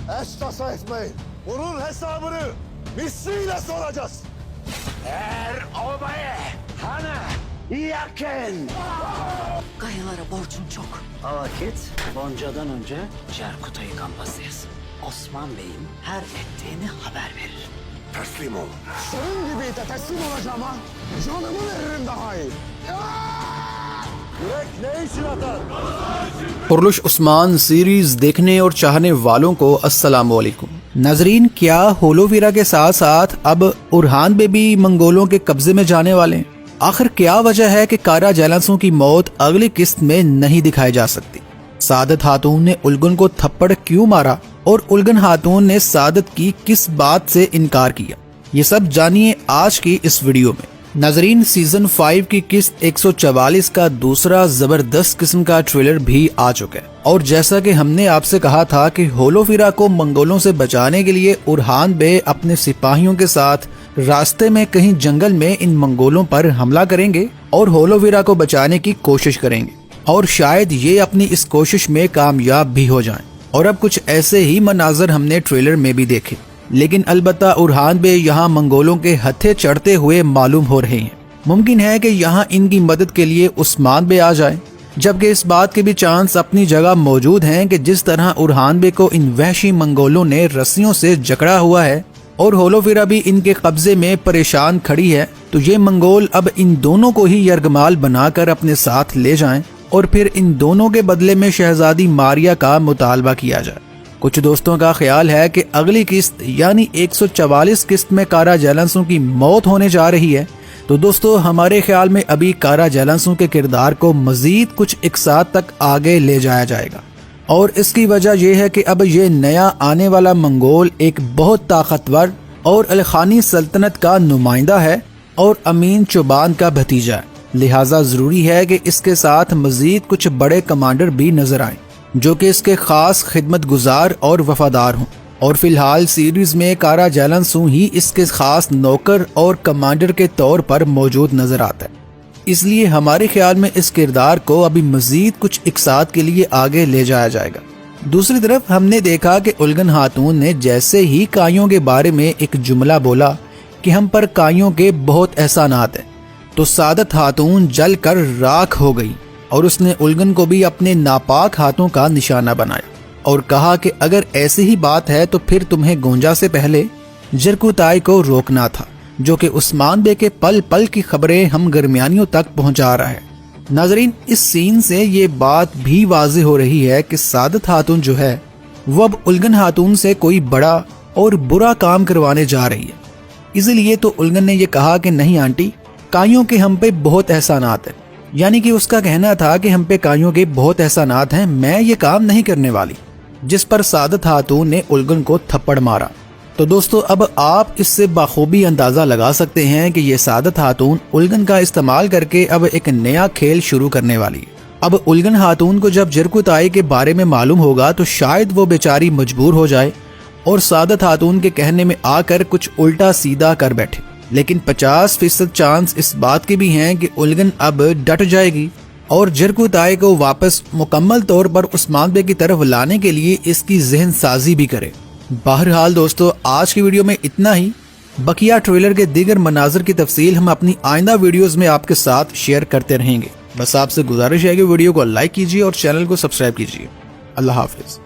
Esnasa etmeyin. Bunun hesabını misliyle soracağız. Eğer obaya hana yakın. Gayalara borcun çok. O vakit Bonca'dan önce Cerkutay'ı kambazdayız. Osman Bey'in her ettiğini haber verir. Teslim ol. Senin gibi de teslim olacağım ha. Canımı veririm daha iyi. Yürek ne için atar? Kurulus Osman series देखने और चाहने वालों को अस्सलाम वालेकुम। नाजरीन, क्या होलोवीरा के साथ साथ अब उरहान बे भी मंगोलों के कब्जे में जाने वाले हैं? आखिर क्या वजह है कि कारा जैलांसों की मौत अगली किस्त में नहीं दिखाई जा सकती? सादत खातून ने उलगन को थप्पड़ क्यों मारा और उलगन खातून ने सादत की किस बात से इनकार किया? ये सब जानिए आज की इस वीडियो में। नाजरीन, सीजन 5 की किस्त 144 का दूसरा जबरदस्त किस्म का ट्रेलर भी आ चुका है और जैसा कि हमने आपसे कहा था कि होलोवीरा को मंगोलों से बचाने के लिए उरहान बे अपने सिपाहियों के साथ रास्ते में कहीं जंगल में इन मंगोलों पर हमला करेंगे और होलोवीरा को बचाने की कोशिश करेंगे और शायद ये अपनी इस कोशिश में कामयाब भी हो जाएं। और अब कुछ ऐसे ही मनाजर हमने ट्रेलर में भी देखे, लेकिन अलबत्ता उरहान बे यहाँ मंगोलों के हत्थे चढ़ते हुए मालूम हो रहे हैं। मुमकिन है कि यहाँ इनकी मदद के लिए उस्मान बे आ जाए, जबकि इस बात के भी चांस अपनी जगह मौजूद हैं कि जिस तरह उरहान बे को इन वहशी मंगोलों ने रस्सियों से जकड़ा हुआ है और होलोवीरा भी इनके कब्जे में परेशान खड़ी है, तो ये मंगोल अब इन दोनों को ही यरगमाल बनाकर अपने साथ ले जाएं और फिर इन दोनों के बदले में शहजादी मारिया का मुतालबा किया जाए। कुछ दोस्तों का ख्याल है कि अगली किस्त यानी 144 किस्त में कारा जैलांसों की मौत होने जा रही है। तो दोस्तों, हमारे ख्याल में अभी कारा जैलांसों के किरदार को मजीद कुछ इकसात तक आगे ले जाया जाएगा और इसकी वजह यह है कि अब ये नया आने वाला मंगोल एक बहुत ताकतवर और अलखानी सल्तनत का नुमाइंदा है और अमीन चुबान का भतीजा है। लिहाजा जरूरी है कि इसके साथ मजीद कुछ बड़े कमांडर भी नजर आएं जो कि इसके खास खिदमत गुजार और वफादार हों। और फिलहाल सीरीज में कारा जैलांसू ही इसके खास नौकर और कमांडर के तौर पर मौजूद नजर आता है। इसलिए हमारे ख्याल में इस किरदार को अभी मजीद कुछ इकसात के लिए आगे ले जाया जाएगा। दूसरी तरफ हमने देखा कि उलगन खातून ने जैसे ही काइयों के बारे में एक जुमला बोला कि हम पर काइयों के बहुत एहसानात हैं, तो सादत खातून जल कर राख हो गई और उसने उलगन को भी अपने नापाक हाथों का निशाना बनाया और कहा कि अगर ऐसी ही बात है तो फिर तुम्हें गोंजा से पहले जरकुताई को रोकना था, जो कि उस्मान बे के पल पल की खबरें हम गरमियानियों तक पहुंचा रहा है। नाजरीन, इस सीन से ये बात भी वाज़ेह हो रही है कि सादत खातून जो है वो अब उलगन खातून से कोई बड़ा और बुरा काम करवाने जा रही है। इसीलिए तो उलगन ने ये कहा कि नहीं आंटी, काइयों के हम पे बहुत एहसानात हैं, यानी कि उसका कहना था कि हम पे काइयों के बहुत एहसानात हैं, मैं ये काम नहीं करने वाली, जिस पर सादत खातून ने उलगन को थप्पड़ मारा। तो दोस्तों, अब आप इससे बाखूबी अंदाजा लगा सकते हैं कि ये सादत खातून उलगन का इस्तेमाल करके अब एक नया खेल शुरू करने वाली है। अब उलगन खातून को जब जरकुताई के बारे में मालूम होगा तो शायद वो बेचारी मजबूर हो जाए और सादत खातून के कहने में आकर कुछ उल्टा सीधा कर बैठे, लेकिन 50% चांस इस बात के भी हैं कि उलगन अब डट जाएगी और जरकुताई को वापस मुकम्मल तौर पर उस्मान बे की तरफ लाने के लिए इसकी जहन साजी भी करे। बहरहाल दोस्तों, आज की वीडियो में इतना ही। बकिया ट्रेलर के दीगर मनाजर की तफसील हम अपनी आइंदा वीडियोस में आपके साथ शेयर करते रहेंगे। बस आपसे गुजारिश है कि वीडियो को लाइक कीजिए और चैनल को सब्सक्राइब कीजिए। अल्लाह हाफिज।